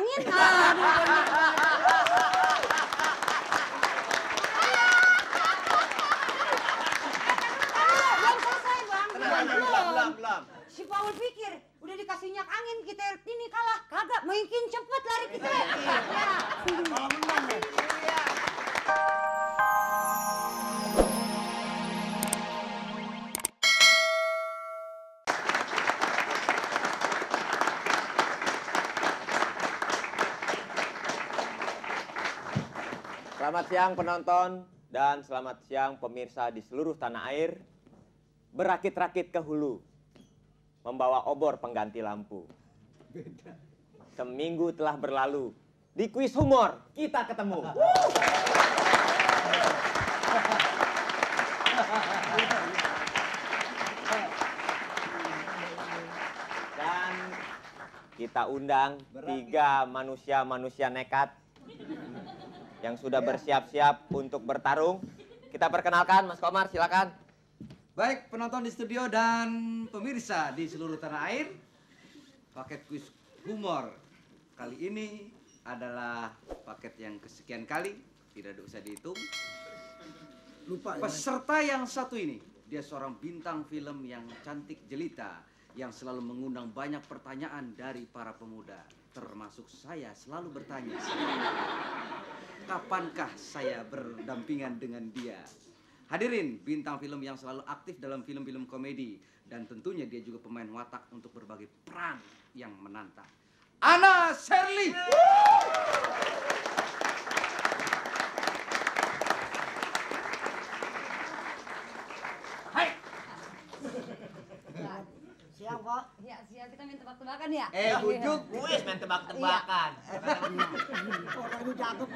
angin. Aduh, belum selesai, Bang. Belum. Si Paul pikir udah dikasih minyak angin kita ini kalah. Kagak, makin cepet lari kita. Ya. Kalau menang ya. Selamat siang penonton dan selamat siang pemirsa di seluruh tanah air. Berakit-rakit ke hulu, membawa obor pengganti lampu. Seminggu telah berlalu, di kuis humor kita ketemu. Dan kita undang 3 manusia-manusia nekat yang sudah bersiap-siap untuk bertarung. Kita perkenalkan, Mas Komar, silakan. Baik, penonton di studio dan pemirsa di seluruh tanah air, paket kuis humor kali ini adalah paket yang kesekian kali, tidak usah dihitung. Lupa ya. Peserta yang satu ini, dia seorang bintang film yang cantik jelita, yang selalu mengundang banyak pertanyaan dari para pemuda. Termasuk saya selalu bertanya, kapankah saya berdampingan dengan dia? Hadirin, bintang film yang selalu aktif dalam film-film komedi. Dan tentunya dia juga pemain watak untuk berbagai peran yang menantang. Anna Sherly! Hai! Siang, Pak. Ya, siang kita main tebak-tebakan ya. Bujuk! Kuis main tebak-tebakan. Orang ini cakep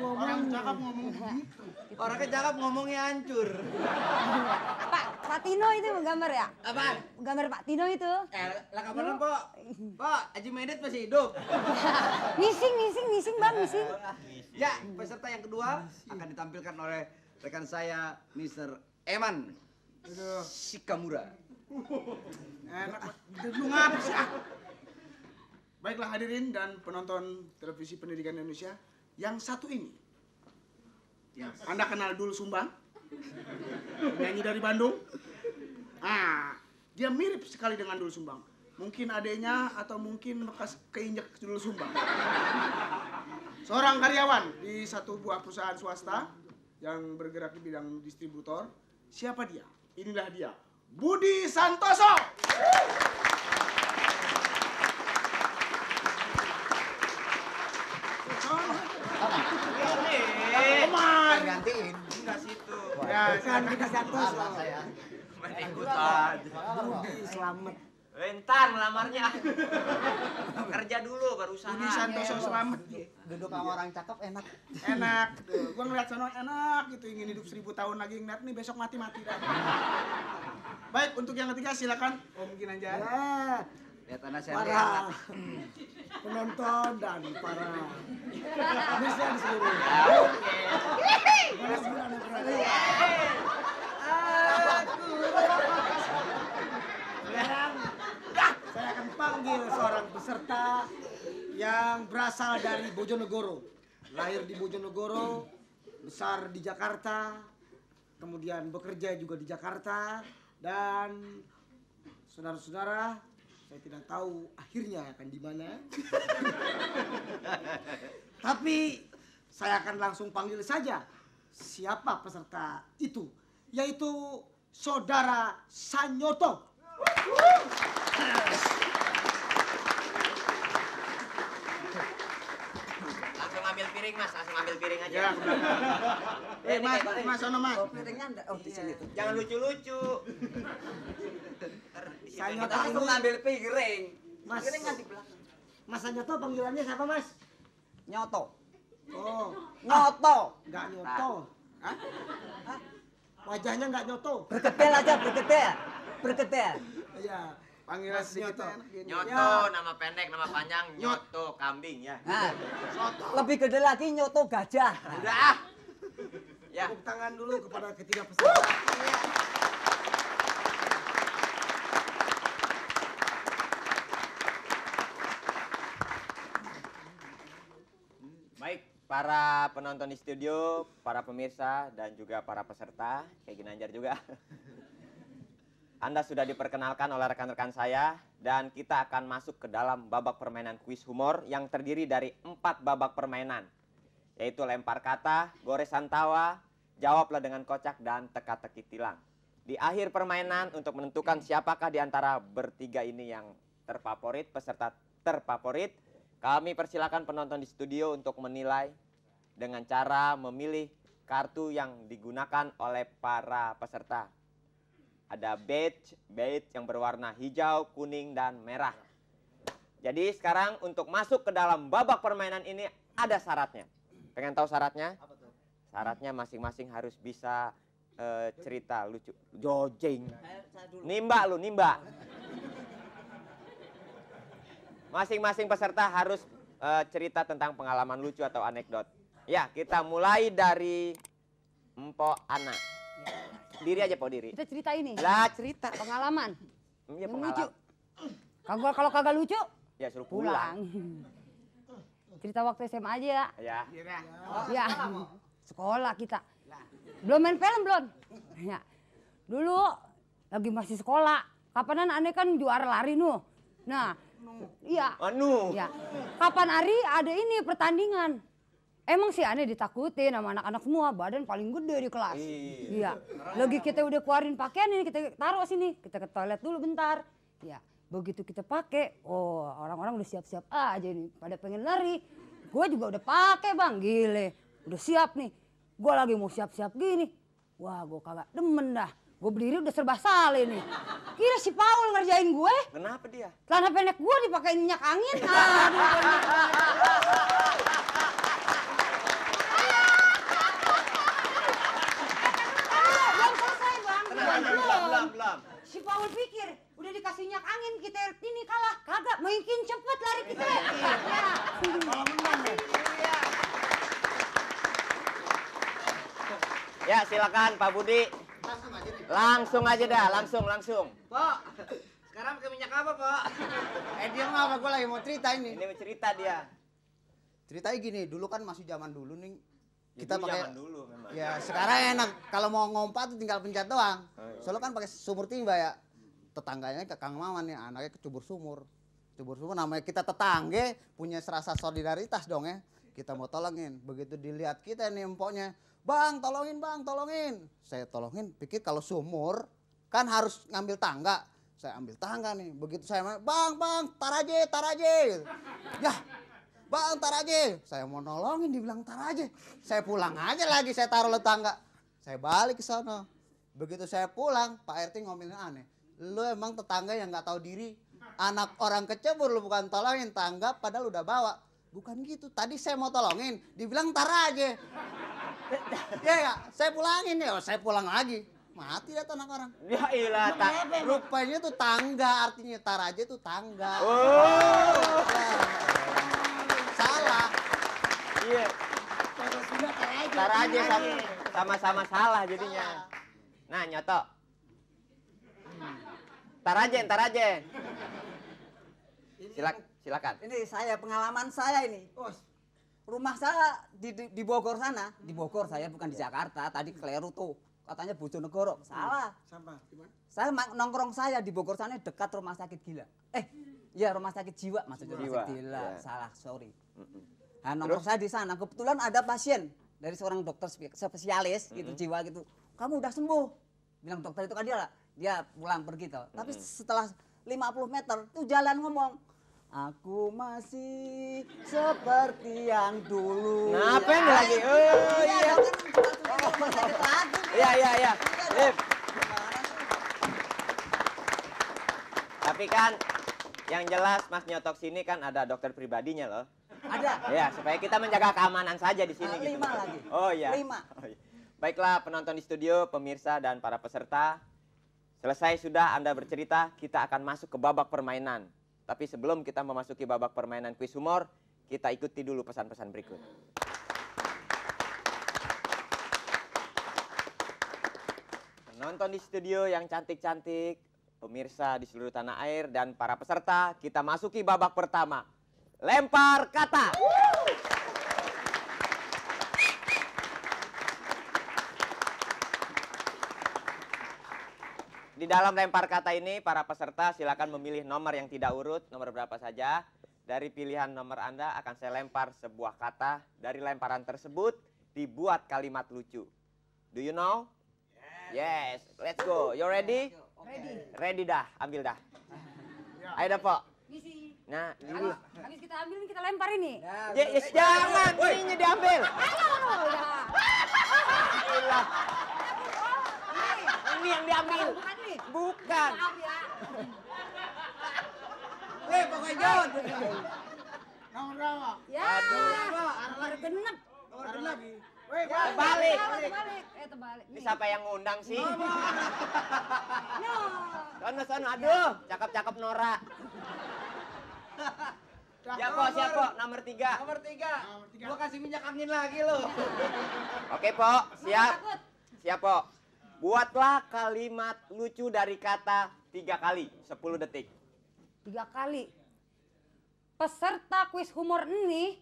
ngomong begitu. Orangnya cakep ngomongnya hancur. Pak Tino itu gambar ya? Apaan? Gambar Pak Tino itu. Lah kapan Pak? Pak, Haji Medit masih hidup. Missing, Bang, missing. Ya, peserta yang kedua akan ditampilkan oleh rekan saya, Mr. Eman Shikamura. Enak, lu ngapa sih? Baiklah hadirin dan penonton televisi pendidikan Indonesia, yang satu ini, Anda kenal Dul Sumbang? Penyanyi dari Bandung. Dia mirip sekali dengan Dul Sumbang. Mungkin adeknya atau mungkin bekas keinjek Dul Sumbang. Seorang karyawan di satu buah perusahaan swasta yang bergerak di bidang distributor. Siapa dia? Inilah dia, Budi Santoso. Omar. Gantiin. Enggak situ. Ya, kan Budi Santoso. Main ikutan. Budi Slamet. Entar melamarnya. Kerja dulu baru usaha. Budi Santoso Slamet. Duduk sama orang cakep enak. Enak. Tuh. Gua ngeliat sono enak gitu, ingin hidup 1000 tahun lagi, ngeliat nih besok mati-mati dah. Baik, untuk yang ketiga silakan Om Ginanjar. Ya, Lihat Anna Sherly. para penonton dan para pemirsa di seluruh. Sekarang saya akan panggil seorang peserta yang berasal dari Bojonegoro. Lahir di Bojonegoro, besar di Jakarta, kemudian bekerja juga di Jakarta, dan saudara-saudara, saya tidak tahu akhirnya akan di mana. Tapi saya akan langsung panggil saja siapa peserta itu, yaitu Saudara Sanyoto. Langsung ambil piring, Mas. Langsung ambil piring aja. Ya. Mas, sono Mas. Piringnya di sini tuh. Jangan lucu-lucu. Sanyoto Kita langsung ini- ambil piring. Mas. Piring kan di belakang. Mas Sanyoto panggilannya siapa, Mas? Nyoto. Oh, Nyoto. nggak nyoto. Hah? Wajahnya nggak nyoto. Bergedel aja, bergedel. Bergedel. Iya. Panggilan Mas sedikit Nyoto. enak gini. Nyoto, Ya. nama pendek, nama panjang, Nyoto kambing ya. Nah, lebih gede lagi nyoto gajah. Udah ah. Ya. Tepuk tangan dulu kepada ketiga peserta. para penonton di studio, para pemirsa, dan juga para peserta, kayak Ginanjar juga. Anda sudah diperkenalkan oleh rekan-rekan saya, dan kita akan masuk ke dalam babak permainan kuis humor yang terdiri dari 4 babak permainan, yaitu lempar kata, goresan tawa, jawablah dengan kocak, dan teka-teki tilang. Di akhir permainan, untuk menentukan siapakah di antara bertiga ini yang terfavorit, peserta terfavorit, kami persilakan penonton di studio untuk menilai dengan cara memilih kartu yang digunakan oleh para peserta. Ada badge yang berwarna hijau, kuning, dan merah. Jadi sekarang untuk masuk ke dalam babak permainan ini ada syaratnya. Pengen tahu syaratnya? Syaratnya masing-masing harus bisa cerita lucu. Jojeng. Nimba lu, nimba. Masing-masing peserta harus cerita tentang pengalaman lucu atau anekdot. Ya, kita mulai dari Mpok Ana. Diri aja, Po, diri. Kita cerita ini. Lah, cerita. Pengalaman. Iya, Yang lucu. pengalaman. Kalau kagak lucu, Ya, suruh pulang. Cerita waktu SMA aja Ya. ya. Sekolah kita. Belum main film belum. Ya. Dulu lagi masih sekolah. Kapanan aneh kan juara lari nuh. Nah, iya. Anu. Ya. Kapan hari ada ini pertandingan. Emang sih aneh ditakutin sama anak-anak semua, badan paling gede di kelas. Iya. Lagi kita udah keluarin pakaian ini, kita taruh sini, kita ke toilet dulu bentar. Ya. Begitu kita pakai, oh orang-orang udah siap-siap aja nih, pada pengen lari. Gue juga udah pakai bang, gile. Udah siap nih. Gue lagi mau siap-siap gini. Wah, gue kagak demen dah. Gue berdiri udah serba salah nih. Kira si Paul ngerjain gue. Kenapa dia? Celana pendek gue dipakai minyak angin. Aduh. Belum selesai bang. Belum. Si Paul pikir udah dikasih minyak angin kita ini kalah. Kagak, makin cepet lari kita. Ya. Kalau menang ya. Ya, silakan Pak Budi. Langsung aja dah, langsung. Pok, sekarang pakai minyak apa, Pok? Dia ngapa? Gue lagi mau cerita ini. Ini cerita dia. Ceritanya gini, dulu kan masih zaman dulu nih. Kita Kita pakai zaman dulu memang. ya sekarang enak kalau mau ngompat tuh tinggal pencet doang. Soalnya kan pakai sumur timba ya. Tetangganya ke Kang Maman nih, anaknya kecubur sumur. Cubur sumur namanya kita tetangga, punya serasa solidaritas dong ya. Kita mau tolongin. Begitu dilihat kita nih empoknya, "Bang, tolongin, Bang, tolongin." Saya tolongin, pikir kalau sumur kan harus ngambil tangga. Saya ambil tangga nih. Begitu saya, "Bang, tar aja." Yah, "Bang, tar aja." Saya mau nolongin, dibilang tar aja. Saya pulang aja lagi, saya taruh le tangga. Saya balik ke sana. Begitu saya pulang, Pak RT ngomelin aneh. "Lu emang tetangga yang nggak tahu diri? Anak orang kecebur lu bukan tolongin tangga padahal udah bawa." Bukan gitu, tadi saya mau tolongin, dibilang tar aja. Ya ya, saya pulangin ya, saya pulang lagi. Mati dah tuh anak orang. Ya ilah, tak. Rupanya tuh tangga, artinya tar aja tuh tangga. Oh. Salah. Iya. Ntar aja sama-sama salah jadinya. Nah, nyoto. Ntar aja. Silakan. Ini saya, pengalaman saya ini. Rumah saya di Bogor sana. Di Bogor saya, bukan di Jakarta. Tadi keliru tuh. Katanya Bojonegoro. Salah. Sampah, gimana? Saya nongkrong saya di Bogor sana dekat rumah sakit gila. Iya rumah sakit jiwa maksudnya. Rumah sakit gila. Ya. Salah, sorry. Nah, nongkrong saya di sana. Kebetulan ada pasien dari seorang dokter spesialis gitu jiwa gitu. Kamu udah sembuh. Bilang dokter itu kan dia pulang pergi tuh. Tapi setelah 50 meter tuh jalan ngomong, "Aku masih seperti yang dulu." Ngapain lagi? Oh iya. Iya. Tapi kan yang jelas Mas Nyotok sini kan ada dokter pribadinya loh. Ada. Ya, supaya kita menjaga keamanan saja di sini gitu. 5 lagi. Oh iya. 5. Oh, iya. Baiklah penonton di studio, pemirsa dan para peserta. Selesai sudah Anda bercerita, kita akan masuk ke babak permainan. Tapi sebelum kita memasuki babak permainan kuis humor, kita ikuti dulu pesan-pesan berikut. Penonton di studio yang cantik-cantik, pemirsa di seluruh tanah air, dan para peserta, kita masuki babak pertama. Lempar kata. di dalam lempar kata ini para peserta silakan memilih nomor yang tidak urut, nomor berapa saja. Dari pilihan nomor Anda akan saya lempar sebuah kata. Dari lemparan tersebut dibuat kalimat lucu. Do you know? Yes. Let's go. You ready? Ready. Ready dah. Ambil dah. Ayo dah, Pok. Misi. Nah, ini. Habis kita ambil ini kita lempar ini. Yes, jangan. Ininya diambil. Gila. Ini yang diambil. Bukan nih. Bukan. Maaf ya. Pokoknya jawab. Nomor berapa? Ya. Nomor genep. Nomor genap. Terbalik. Terbalik. Terbalik. Ini siapa yang ngundang sih? No. Sono. Aduh, cakep-cakep Nora. Siapa? Nomor 3. Nomor 3. Nomor 3. Gua kasih minyak angin lagi lo. Oke, Pok. Siap. Takut. Siap, Pok. Buatlah kalimat lucu dari kata 3 kali, 10 detik. 3 kali. Peserta kuis humor ini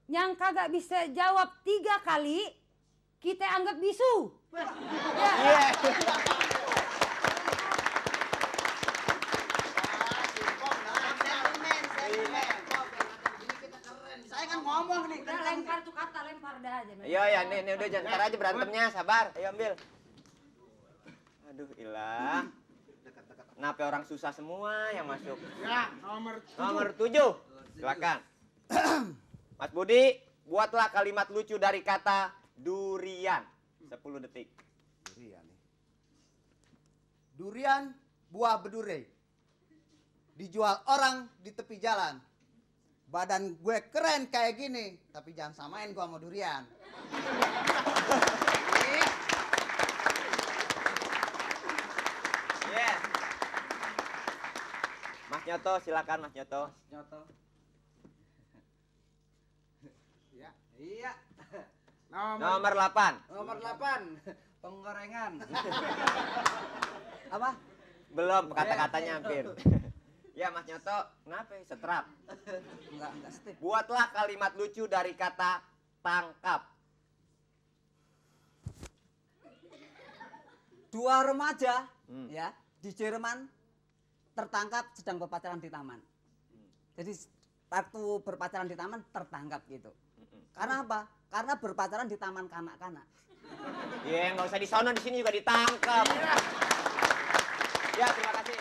yang kagak bisa jawab 3 kali, kita anggap bisu. Ya. Iya. Saya kan ngomong nih. Udah lempar tuh kata, lempar dah aja. Iya, nih udah jangan ntar aja berantemnya, sabar. Ayo ambil. Aduh, ilah. Kenapa orang susah semua yang masuk? Ya, nomor 7. Nomor 7. Silakan. Mas Budi, buatlah kalimat lucu dari kata durian. 10 detik. Durian nih. Durian buah bedure. Dijual orang di tepi jalan. Badan gue keren kayak gini, tapi jangan samain gue sama durian. Yes. Mas Nyoto, silakan Mas Nyoto. Nyoto. Ya. Iya. Nomor 8. Nomor 8. Penggorengan. Apa? Belum kata-katanya hampir. Ya Mas Nyoto, kenapa ya? Setrap? Enggak step. Buatlah kalimat lucu dari kata tangkap. 2 remaja ya di Jerman tertangkap sedang berpacaran di taman. Jadi waktu berpacaran di taman tertangkap gitu. Karena apa? Karena berpacaran di taman kanak-kanak. Iya, nggak usah di sono, di sini juga ditangkap. Ya, terima kasih.